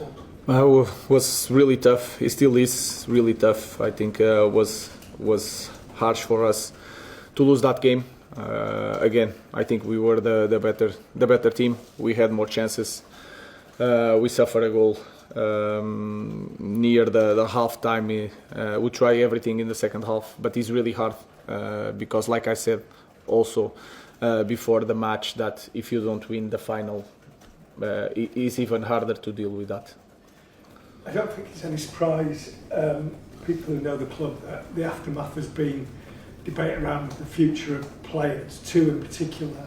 football? Was really tough. It still is really tough. I think was harsh for us to lose that game. Again, I think we were the better team. We had more chances. We suffered a goal near the half time. We try everything in the second half, but it's really hard because, like I said, also before the match, that if you don't win the final, it is even harder to deal with that. I don't think it's any surprise, people who know the club, that the aftermath has been debate around the future of players, two in particular.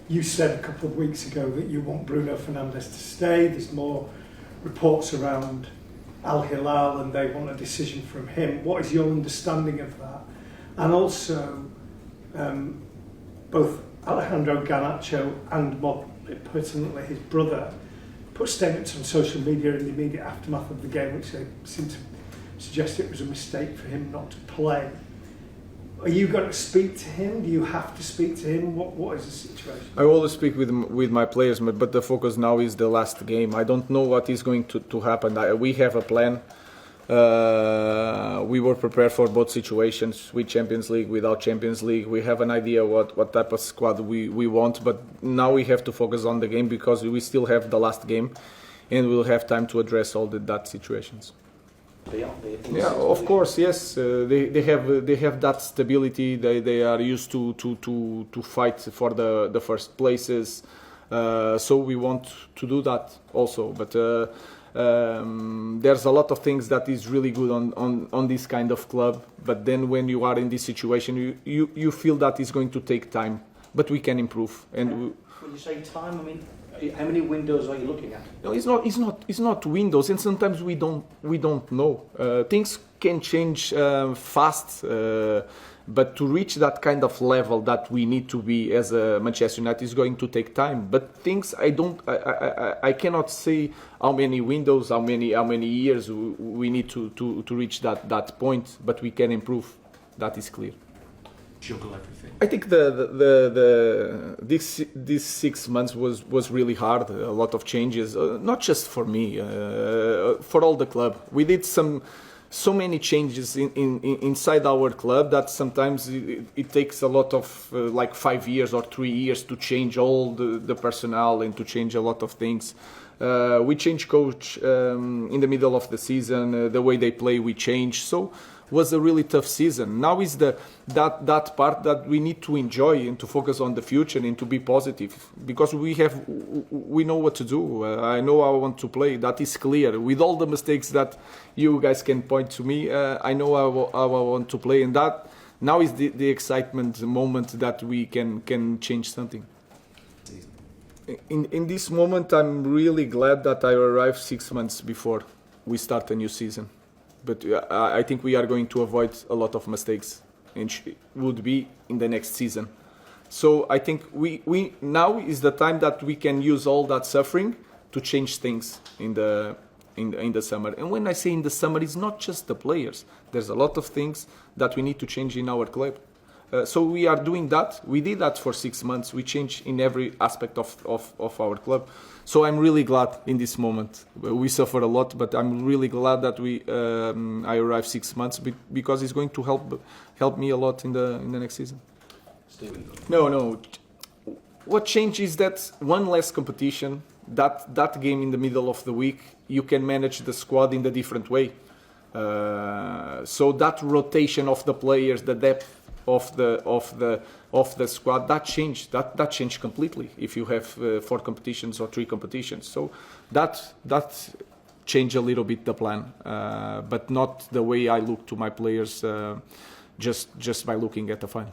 You said a couple of weeks ago that you want Bruno Fernandes to stay. There's more reports around Al Hilal and they want a decision from him. What is your understanding of that? And also, both Alejandro Garnacho and, more pertinently, his brother put statements on social media in the immediate aftermath of the game which they seem to suggest it was a mistake for him not to play. Are you going to speak to him? Do you have to speak to him? What is the situation? I always speak with my players, but the focus now is the last game. I don't know what is going to happen. We have a plan. We were prepared for both situations, with Champions League, without Champions League. We have an idea what type of squad we want, but now we have to focus on the game because we still have the last game and we'll have time to address all that situations. Yeah, of course, yes. They have that stability. They are used to fight for the first places. So we want to do that also. But there's a lot of things that is really good on this kind of club. But then when you are in this situation, you feel that it's going to take time. But we can improve. And when you say time, I mean, how many windows are you looking at? No, it's not windows, and sometimes we don't know. Things can change fast, but to reach that kind of level that we need to be as a Manchester United is going to take time. But things I cannot say how many windows, how many years we need to reach that point. But we can improve. That is clear. Juggle everything. I think these 6 months was really hard. A lot of changes, not just for me, for all the club. We did so many changes inside our club that sometimes it takes a lot of like 5 years or 3 years to change all the personnel and to change a lot of things. We changed coach in the middle of the season. The way they play, we changed. So was a really tough season. Now is that part that we need to enjoy and to focus on the future and to be positive, because we know what to do. I know how I want to play. That is clear. With all the mistakes that you guys can point to me, I know how I want to play, and that now is the excitement moment that we can change something. In this moment, I'm really glad that I arrived 6 months before we start a new season. But I think we are going to avoid a lot of mistakes, and would be in the next season. So I think we now is the time that we can use all that suffering to change things in the summer. And when I say in the summer, it's not just the players. There's a lot of things that we need to change in our club. So we are doing that. We did that for 6 months. We changed in every aspect of our club. So I'm really glad in this moment. We suffered a lot, but I'm really glad that I arrived 6 months because it's going to help me a lot in the next season. Stephen. No. What changed is that one less competition. That game in the middle of the week, you can manage the squad in a different way. So that rotation of the players, the depth of the squad, that changed completely if you have 4 competitions or 3 competitions. So that changed a little bit the plan, but not the way I look to my players just by looking at the final.